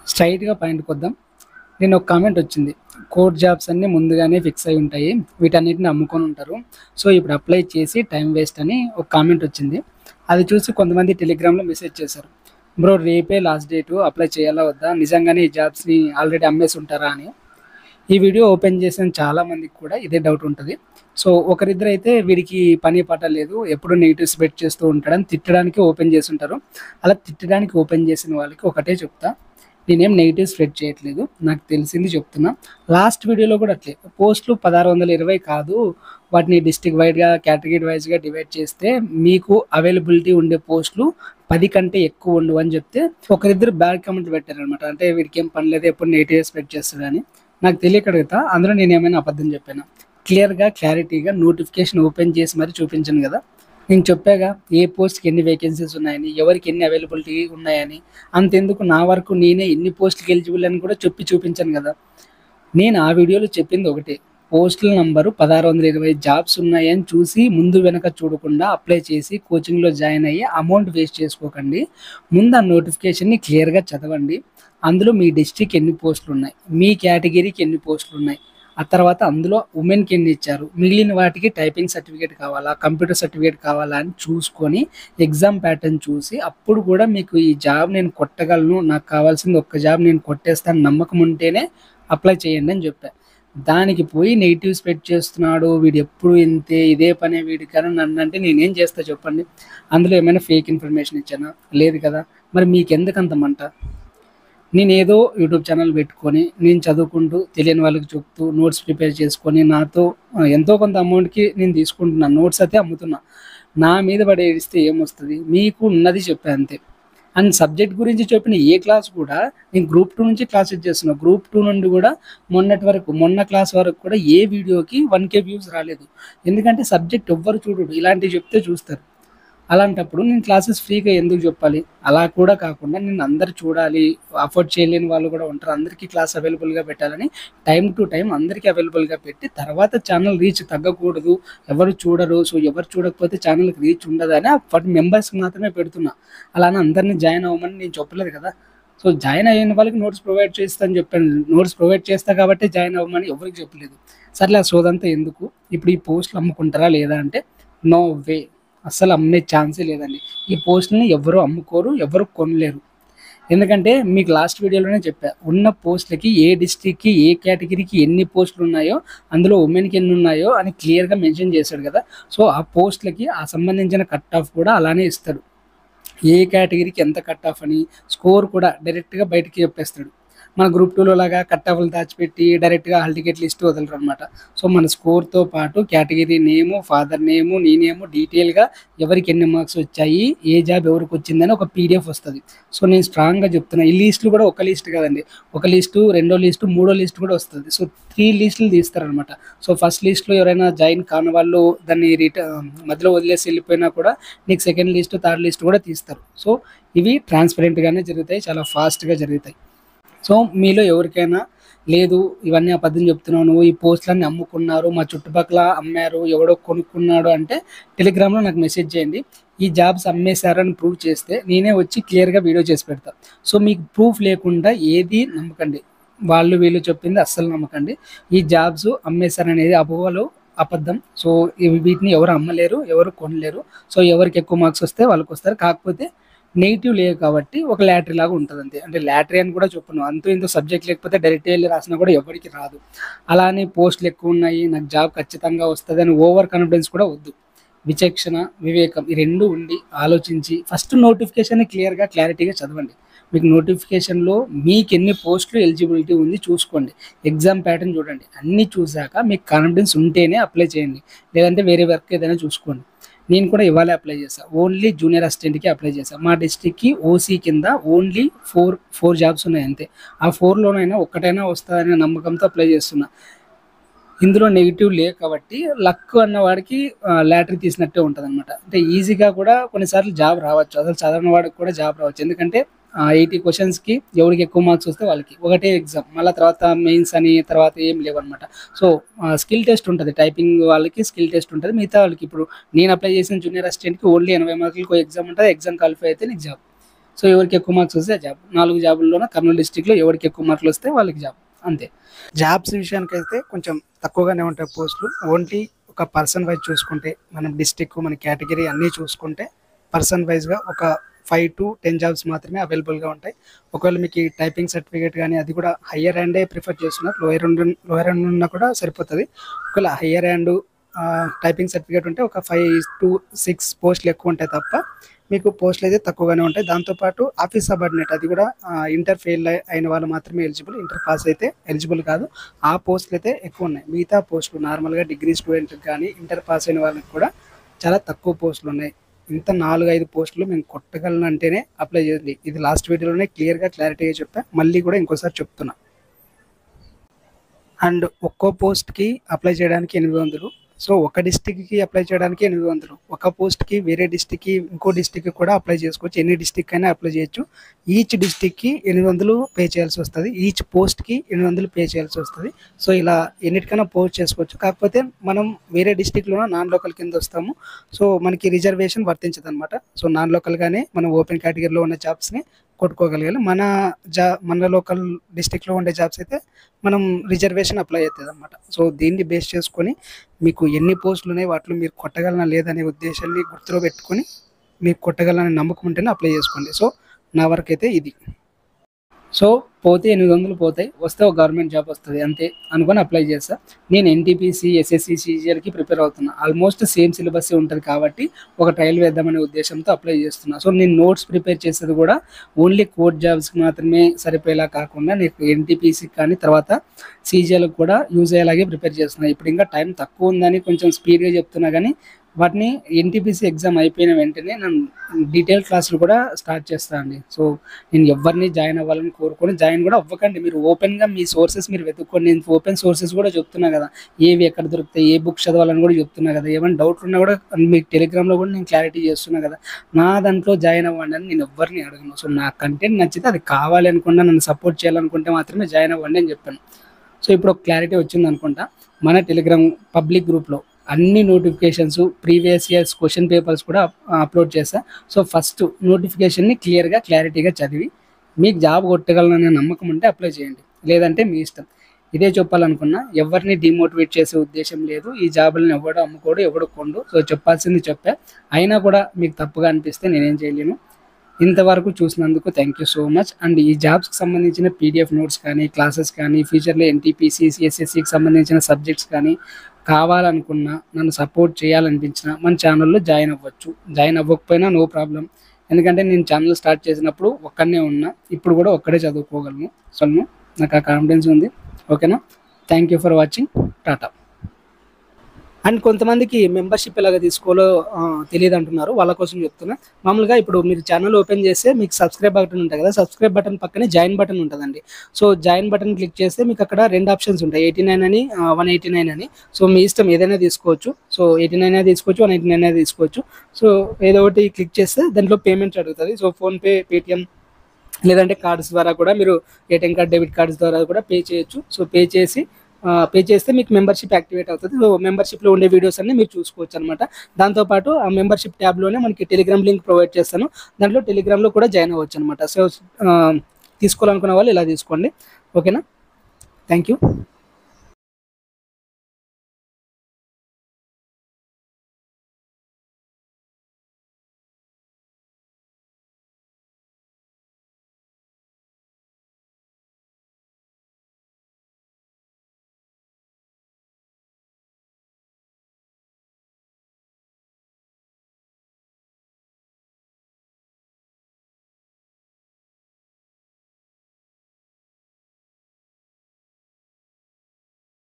స్ట్రైట్‌గా పాయింట్‌కొద్దాం. నిన్న ఒక కామెంట్ వచ్చింది. కోర్ జాబ్స్ అన్నీ ముందుగానే ఫిక్స్ అయ్యి ఉంటాయి. వీటన్నిటిని అమ్ముకొని ఉంటారు. సో, ఇప్పుడు అప్లై చేసి టైం వేస్ట్ అని ఒక కామెంట్ వచ్చింది. అది చూసి కొంతమంది టెలిగ్రామ్‌లో మెసేజ్ చేశారు. బ్రో రేపే లాస్ట్ డేటు అప్లై చేయాలా వద్దా? నిజంగానే ఈ జాబ్స్‌ని ఆల్రెడీ అమ్మేసి ఉంటారా అని. ఈ వీడియో ఓపెన్ చేసిన చాలా మందికి కూడా ఇదే డౌట్ ఉంటది. సో, ఒకరిద్దరైతే వీడికి పని పాట లేదు. ఎప్పుడు నెగెటివ్ స్ప్రెడ్ చేస్తూ ఉంటాడని తిట్టడానికి ఓపెన్ చేసుంటారు. అలా తిట్టడానికి ఓపెన్ చేసిన వాళ్ళకి ఒకటే చెప్తా. నేనేం నెగెటివ్ స్ప్రెడ్ చేయట్లేదు. నాకు తెలిసింది చెప్తున్నా. లాస్ట్ వీడియోలో కూడా అట్లే పోస్టులు 1620 కాదు. వాటిని డిస్ట్రిక్ట్ వైడ్‌గా, కేటగిరీ వైస్‌గా డివైడ్ చేస్తే మీకు అవైలబిలిటీ ఉండే పోస్టులు 10 కంటే ఎక్కువ ఉండవు అని చెప్తే ఒకరిద్దరు బ్యాడ్ కామెంట్ పెట్టారనమాట. అంటే వీడికేం పని లేదు ఎప్పుడు నెగెటివ్ స్ప్రెడ్ చేస్తాడని. నాకు తెలియక అడుగుతా. అందులో నేనేమైనా అబద్ధం చెప్పానా? క్లియర్‌గా, క్లారిటీగా నోటిఫికేషన్ ఓపెన్ చేసి మరి చూపించాను గదా! నేను చెప్పాగా ఏ పోస్ట్‌కి ఎన్ని వేకెన్సీస్ ఉన్నాయని, ఎవరికి ఎన్ని అవైలబిలిటీ ఉన్నాయని. అంతెందుకు నా వరకు నేనే ఎన్ని పోస్ట్‌లకి ఎలిజిబుల్ అని కూడా చెప్పి చూపించాను గదా! నేను ఆ వీడియోలో చెప్పింది ఒకటే. పోస్టుల నంబరు 1620 జాబ్స్ ఉన్నాయని చూసి ముందు వెనక చూడకుండా అప్లై చేసి కోచింగ్‌లో జాయిన్ అయ్యి అమౌంట్ వేస్ట్ చేసుకోకండి. ముందు ఆ నోటిఫికేషన్‌ని క్లియర్‌గా చదవండి. అందులో మీ డిస్ట్రిక్ట్‌కి ఎన్ని పోస్టులున్నాయి, మీ కేటగిరీకి ఎన్ని పోస్టులున్నాయి, ఆ తర్వాత అందులో ఉమెన్‌కి ఎన్ని ఇచ్చారు, మిగిలిన వాటికి టైపింగ్ సర్టిఫికేట్ కావాలా, కంప్యూటర్ సర్టిఫికేట్ కావాలా అని చూసుకొని ఎగ్జామ్ ప్యాటర్న్ చూసి అప్పుడు కూడా మీకు ఈ జాబ్ నేను కొట్టగలను, నాకు కావాల్సింది ఒక్క జాబ్ నేను కొట్టేస్తాను నమ్మకం ఉంటేనే అప్లై చేయండి అని చెప్పా. దానికి పోయి నెగెటివ్ స్ప్రెడ్ చేస్తున్నాడు, వీడెప్పుడు ఇంతే, ఇదే పనే వీడికని నన్నంటే నేనేం చేస్తా చెప్పండి? అందులో ఏమైనా ఫేక్ ఇన్ఫర్మేషన్ ఇచ్చానా? లేదు కదా! మరి మీకెందుకంత మంట? నేనేదో యూట్యూబ్ ఛానల్ పెట్టుకొని, నేను చదువుకుంటూ తెలియని వాళ్ళకి చెప్తూ, నోట్స్ ప్రిపేర్ చేసుకొని, నాతో ఎంతో కొంత అమౌంట్‌కి నేను తీసుకుంటున్నాను. నోట్స్ అయితే అమ్ముతున్నా. నా మీద పడి ఏడిస్తే ఏమొస్తది? మీకు ఉన్నది చెప్పా అంతే. అండ్ సబ్జెక్ట్ గురించి చెప్పిన ఏ క్లాస్ కూడా నేను గ్రూప్ 2 నుంచి క్లాసెస్ చేస్తున్నా. గ్రూప్ 2 నుండి కూడా మొన్న క్లాస్ వరకు కూడా ఏ వీడియోకి 1,000 వ్యూస్ రాలేదు. ఎందుకంటే సబ్జెక్ట్ ఎవ్వరు చూడరు. ఇలాంటివి చెప్తే చూస్తారు. అలాంటప్పుడు నేను క్లాసెస్ ఫ్రీగా ఎందుకు చెప్పాలి? అలా కూడా కాకుండా నేను అందరూ చూడాలి, అఫోర్డ్ చేయలేని వాళ్ళు కూడా ఉంటారు. అందరికీ క్లాస్ అవైలబుల్‌గా పెట్టాలని టైమ్ టు టైమ్ అందరికీ అవైలబుల్‌గా పెట్టి తర్వాత ఛానల్ రీచ్ తగ్గకూడదు. ఎవరు చూడరు. సో, ఎవరు చూడకపోతే ఛానల్‌కి రీచ్ ఉండదని 40 మెంబర్స్‌కి మాత్రమే పెడుతున్నా. అలా అని అందరిని జాయిన్ అవ్వమని నేను చెప్పలేదు కదా! సో, జాయిన్ అయిన వాళ్ళకి నోట్స్ ప్రొవైడ్ చేస్తా అని చెప్పాను. నోట్స్ ప్రొవైడ్ చేస్తా కాబట్టే జాయిన్ అవ్వమని ఎవరికీ చెప్పలేదు. సర్లే ఆ సోదంతా ఎందుకు? ఇప్పుడు ఈ పోస్టులు అమ్ముకుంటారా లేదా అంటే నో వే. అస్సలు అమ్మే ఛాన్సే లేదండి. ఈ పోస్ట్‌లని ఎవ్వరు అమ్ముకోరు, ఎవరు కొనలేరు. ఎందుకంటే మీకు లాస్ట్ వీడియోలోనే చెప్పా. ఉన్న పోస్ట్‌లకి ఏ డిస్ట్రిక్ట్‌కి, ఏ కేటగిరీకి ఎన్ని పోస్టులున్నాయో, అందులో ఉమెన్‌కి ఎన్నున్నాయో అని క్లియర్‌గా మెన్షన్ చేశాడు కదా! సో, ఆ పోస్ట్‌లకి ఆ సంబంధించిన కట్ ఆఫ్ కూడా అలానే ఇస్తాడు. ఏ కేటగిరీకి ఎంత కట్ ఆఫ్ అని, స్కోర్ కూడా డైరెక్ట్‌గా బయటికి చెప్పేస్తాడు. మన గ్రూప్ 2లో లాగా కట్ ఆఫ్‌లు దాచిపెట్టి డైరెక్ట్‌గా హాల్ టికెట్ లిస్ట్ వదలరనమాట. సో, మన స్కోర్‌తో పాటు కేటగిరీ నేము, ఫాదర్ నేము, నీ నేము డీటెయిల్‌గా ఎవరికి ఎన్ని మార్క్స్ వచ్చాయి, ఏ జాబ్ ఎవరికొచ్చిందని ఒక పీడీఎఫ్ వస్తది. సో, నేను స్ట్రాంగ్‌గా చెప్తున్నా. ఈ లిస్టులు కూడా ఒక లిస్ట్ కాదండి. ఒక లిస్టు, రెండో లిస్టు, మూడో లిస్ట్ కూడా వస్తది. సో, 3 లిస్టులు తీస్తారనమాట. సో, ఫస్ట్ లిస్ట్‌లో ఎవరైనా జాయిన్ కాని వాళ్ళు దాన్ని మధ్యలో వదిలేసి ఎళ్ళిపోయినా కూడా నీకు సెకండ్ లిస్ట్, థర్డ్ లిస్ట్ కూడా తీస్తారు. సో, ఇవి ట్రాన్స్‌పరెంట్‌గానే జరుగుతాయి. చాలా ఫాస్ట్‌గా జరుగుతాయి. సో, మీలో ఎవరికైనా లేదు ఇవన్నీ అబద్ధం చెప్తున్నావు నువ్వు, ఈ పోస్ట్‌లన్నీ అమ్ముకున్నారు, మా చుట్టుపక్కల అమ్మారు, ఎవడో కొనుక్కున్నాడు అంటే టెలిగ్రామ్‌లో నాకు మెసేజ్ చేయండి. ఈ జాబ్స్ అమ్మేశారని ప్రూవ్ చేస్తే నేనే వచ్చి క్లియర్‌గా వీడియో చేసి పెడతా. సో, మీకు ప్రూఫ్ లేకుండా ఏది నమ్మకండి. వాళ్ళు వీళ్ళు చెప్పింది అస్సలు నమ్మకండి. ఈ జాబ్స్ అమ్మేశారనేది అపోహలు, అబద్ధం. సో, వీటిని ఎవరు అమ్మలేరు, ఎవరు కొనలేరు. సో, ఎవరికి ఎక్కువ మార్క్స్ వస్తే వాళ్ళకొస్తారు. కాకపోతే నెగెటివ్ లేవు కాబట్టి ఒక లాటరీ లాగా ఉంటదంతే. అంటే లాటరీ అని కూడా చెప్పను. అంతో ఇంతో సబ్జెక్ట్ లేకపోతే డైరెక్ట్‌గా ఎళ్లి రాసినా కూడా ఎవరికీ రాదు. అలా అని పోస్టులు ఎక్కువున్నాయి, నాకు జాబ్ ఖచ్చితంగా వస్తదని ఓవర్ కాన్ఫిడెన్స్ కూడా వద్దు. విచక్షణ, వివేకం ఈ 2 ఉండి ఆలోచించి ఫస్ట్ నోటిఫికేషన్‌ని క్లియర్‌గా, క్లారిటీగా చదవండి. మీకు నోటిఫికేషన్‌లో మీకెన్ని పోస్టులు ఎలిజిబిలిటీ ఉంది చూసుకోండి. ఎగ్జామ్ ప్యాటర్న్ చూడండి. అన్నీ చూసాక మీకు కాన్ఫిడెన్స్ ఉంటేనే అప్లై చేయండి. లేదంటే వేరే వర్క్ ఏదైనా చూసుకోండి. నేను కూడా ఇవాళే అప్లై చేశా. ఓన్లీ జూనియర్ అసిస్టెంట్‌కి అప్లై చేశా. మా డిస్ట్రిక్ట్‌కి ఓసీ కింద ఓన్లీ 4 జాబ్స్ ఉన్నాయి అంతే. ఆ 4లోనైనా ఒక్కటైనా వస్తదనే నమ్మకంతో అప్లై చేస్తున్నా. ఇందులో నెగెటివ్ లేవు కాబట్టి లక్ అన్న వాడికి లాటరీ తీసినట్టే ఉంటదనమాట. అంటే ఈజీగా కూడా కొన్నిసార్లు జాబ్ రావచ్చు. అసలు చదవని వాడికి కూడా జాబ్ రావచ్చు. ఎందుకంటే 80 క్వెషన్స్‌కి ఎవరికి ఎక్కువ మార్క్స్ వస్తే వాళ్ళకి. ఒకటే ఎగ్జామ్. మళ్ళా తర్వాత మెయిన్స్ అని తర్వాత ఏం లేవనమాట. సో, స్కిల్ టెస్ట్ ఉంటది. టైపింగ్ వాళ్ళకి స్కిల్ టెస్ట్ ఉంటది. మిగతా వాళ్ళకి ఇప్పుడు నేను అప్లై చేసిన జూనియర్ అసిస్టెంట్‌కి ఓన్లీ 80 మార్కులకో ఎగ్జామ్ ఉంటది. ఎగ్జామ్ క్వాలిఫై అయితే నీకు జాబ్. సో ఎవరికి ఎక్కువ మార్క్స్ వస్తే జాబ్. 4 జాబుల్లోనే కర్నూలు డిస్టిక్లో ఎవరికి ఎక్కువ మార్కులు వస్తే వాళ్ళకి జాబ్, అంతే. జాబ్స్ విషయానికైతే కొంచెం తక్కువగానే ఉంటాయి పోస్టులు. ఓన్లీ ఒక పర్సన్ వైజ్ చూసుకుంటే, మనం డిస్టిక్, మన కేటగిరీ అన్నీ చూసుకుంటే పర్సన్ వైజ్గా ఒక 5 to 10 జాబ్స్ మాత్రమే అవైలబుల్గా ఉంటాయి. ఒకవేళ మీకు టైపింగ్ సర్టిఫికేట్ కానీ అది కూడా హయ్యర్ హ్యాండే ప్రిఫర్ చేస్తున్నారు, లోయర్ హ్యాండ్ ఉన్నా కూడా సరిపోతుంది. ఒకవేళ హయ్యర్ హ్యాండ్ టైపింగ్ సర్టిఫికేట్ ఉంటే ఒక 5 to 6 పోస్టులు ఎక్కువ ఉంటాయి తప్ప మీకు పోస్టులు అయితే తక్కువగానే ఉంటాయి. దాంతోపాటు ఆఫీస్ సబార్డినేట్, అది కూడా ఇంటర్ ఫెయిల్ అయిన వాళ్ళు మాత్రమే ఎలిజిబుల్, ఇంటర్ పాస్ అయితే ఎలిజిబుల్ కాదు. ఆ పోస్టులు అయితే ఎక్కువ ఉన్నాయి. మిగతా పోస్టులు నార్మల్గా డిగ్రీ స్టూడెంట్కి కానీ ఇంటర్ పాస్ అయిన వాళ్ళకి కూడా చాలా తక్కువ పోస్టులు ఉన్నాయి. ఇంత 4-5 పోస్టులు మేము కొట్టగలను అంటేనే అప్లై చేయండి. ఇది లాస్ట్ వీడియోలోనే క్లారిటీగా చెప్పా, మళ్ళీ కూడా ఇంకోసారి చెప్తున్నా. అండ్ ఒక్కో పోస్ట్కి అప్లై చేయడానికి 800. సో ఒక డిస్టిక్కి అప్లై చేయడానికి 800. ఒక పోస్ట్కి వేరే డిస్టిక్కి ఇంకో డిస్టిక్కి కూడా అప్లై చేసుకోవచ్చు. ఎన్ని డిస్టిక్ అయినా అప్లై చేయొచ్చు. ఈచ్ డిస్టిక్కి 800 పే చేయాల్సి వస్తుంది. ఈచ్ పోస్ట్కి 800 పే చేయాల్సి వస్తుంది. సో ఇలా ఎన్నిటికైనా పోస్ట్ చేసుకోవచ్చు. కాకపోతే మనం వేరే డిస్టిక్లోనే నాన్ లోకల్ కింద వస్తాము. సో మనకి రిజర్వేషన్ వర్తించదు అనమాట. సో నాన్ లోకల్గానే మనం ఓపెన్ కేటగిరీలో ఉన్న జాబ్స్ని కొట్టుకోగలగాలి. మన లోకల్ డిస్టిక్లో ఉండే జాబ్స్ అయితే మనం రిజర్వేషన్ అప్లై అవుతుంది అనమాట. సో దీన్ని బేస్ చేసుకొని మీకు ఎన్ని పోస్టులు ఉన్నాయి, వాటిలో మీరు కొట్టగలనా లేదనే ఉద్దేశాన్ని గుర్తులో పెట్టుకొని మీకు కొట్టగలనే నమ్మకం ఉంటేనే అప్లై చేసుకోండి. సో నా వరకు అయితే ఇది. సో పోతే 800 పోతాయి, వస్తే ఒక గవర్నమెంట్ జాబ్ వస్తుంది అంతే అనుకొని అప్లై చేస్తా. నేను ఎన్టీపీసీ, ఎస్ఎస్సి, సీజీఎల్కి ప్రిపేర్ అవుతున్నా. ఆల్మోస్ట్ సేమ్ సిలబస్ ఉంటుంది కాబట్టి ఒక ట్రయల్ వేద్దామనే ఉద్దేశంతో అప్లై చేస్తున్నా. సో నేను నోట్స్ ప్రిపేర్ చేసేది కూడా ఓన్లీ కోర్ట్ జాబ్స్కి మాత్రమే సరిపోయేలా కాకుండా నేను ఎన్టీపీసీకి కానీ తర్వాత సీజీఎల్కి కూడా యూజ్ అయ్యేలాగే ప్రిపేర్ చేస్తున్నా. ఇప్పుడు ఇంకా టైం తక్కువ ఉందని కొంచెం స్పీడ్గా చెప్తున్నా, కానీ వాటిని ఎన్టీపీసీ ఎగ్జామ్ అయిపోయిన వెంటనే నేను డీటెయిల్ క్లాసులు కూడా స్టార్ట్ చేస్తాను అండి. సో నేను ఎవరిని జాయిన్ అవ్వాలని కోరుకొని జాయిన్ కూడా అవ్వకండి. మీరు ఓపెన్గా మీ సోర్సెస్ మీరు వెతుక్కోండి. నేను ఓపెన్ సోర్సెస్ కూడా చెప్తున్నా కదా, ఏవి ఎక్కడ దొరుకుతాయి, ఏ బుక్ చదవాలని కూడా చెప్తున్నా కదా. ఏమైనా డౌట్ ఉన్నా కూడా మీకు టెలిగ్రామ్లో కూడా నేను క్లారిటీ చేస్తున్నా కదా. నా దాంట్లో జాయిన్ అవ్వండి అని నేను ఎవరిని అడగను. సో నా కంటెంట్ నచ్చితే అది కావాలి అనుకుంటా, నన్ను సపోర్ట్ చేయాలనుకుంటే మాత్రమే జాయిన్ అవ్వండి అని చెప్పాను. సో ఇప్పుడు ఒక క్లారిటీ వచ్చింది అనుకుంటా. మన టెలిగ్రామ్ పబ్లిక్ గ్రూప్లో అన్ని notifications, previous years question papers కూడా అప్లోడ్ చేస్తా. సో ఫస్ట్ నోటిఫికేషన్ని క్లారిటీగా చదివి మీకు జాబ్ కొట్టగలననే నమ్మకం ఉంటే అప్లై చేయండి, లేదంటే మీ ఇష్టం. ఇదే చెప్పాలనుకున్నా, ఎవరిని డిమోటివేట్ చేసే ఉద్దేశం లేదు. ఈ జాబులను ఎవడో అమ్ముకోడు, ఎవడో కొండు. సో చెప్పాల్సింది చెప్పా. అయినా కూడా మీకు తప్పుగా అనిపిస్తే నేనేం చేయలేను. ఇంతవరకు చూసినందుకు thank you so much. And ఈ జాబ్స్కి సంబంధించిన పీడిఎఫ్ నోట్స్ కానీ, క్లాసెస్ కానీ, ఫ్యూచర్లో ఎన్టీపీసీ, ఎస్ఎస్సికి సంబంధించిన సబ్జెక్ట్స్ కానీ కావాలనుకున్నా, నన్ను సపోర్ట్ చేయాలనిపించిన మన ఛానల్లో జాయిన్ అవ్వచ్చు. జాయిన్ అవ్వకపోయినా నో ప్రాబ్లం. ఎందుకంటే నేను ఛానల్ స్టార్ట్ చేసినప్పుడు ఒక్కనే ఉన్నా, ఇప్పుడు కూడా ఒక్కడే చదువుకోగలను. సో నాకు ఆ కాన్ఫిడెన్స్ ఉంది. ఓకేనా? Thank you for watching. Tata. And కొంతమందికి మెంబర్షిప్ ఎలాగ తీసుకోవాలో తెలియదు అంటున్నారు, వాళ్ళ కోసం చెప్తున్నా. మామూలుగా ఇప్పుడు మీరు ఛానల్ ఓపెన్ చేస్తే మీకు సబ్స్క్రైబ్ బటన్ ఉంటుంది కదా, సబ్స్క్రైబ్ బటన్ పక్కనే జాయిన్ బటన్ ఉంటుందండి. సో జాయిన్ బటన్ క్లిక్ చేస్తే మీకు అక్కడ 2 ఆప్షన్స్ ఉంటాయి, 89 అని 189 అని. సో మీ ఇష్టం ఏదైనా తీసుకోవచ్చు. సో 89 తీసుకోవచ్చు, 189 తీసుకోవచ్చు. సో ఏదో ఒకటి క్లిక్ చేస్తే దాంట్లో పేమెంట్ అడుగుతుంది. సో ఫోన్పే, పేటిఎం లేదంటే కార్డ్స్ ద్వారా కూడా మీరు ఏటీఎం కార్డ్, డెబిట్ కార్డ్స్ ద్వారా కూడా పే చేయొచ్చు. సో పే చేస్తే మీకు మెంబర్షిప్ యాక్టివేట్ అవుతుంది. సో మెంబర్షిప్లో ఉండే వీడియోస్ అన్ని మీరు చూసుకోవచ్చు అనమాట. దాంతోపాటు ఆ మెంబర్షిప్ ట్యాబ్లోనే మనకి టెలిగ్రామ్ లింక్ ప్రొవైడ్ చేస్తాను, దాంట్లో టెలిగ్రామ్లో కూడా జాయిన్ అవ్వచ్చు అనమాట. సో తీసుకోవాలనుకున్న వాళ్ళు ఇలా తీసుకోండి. ఓకేనా? Thank you.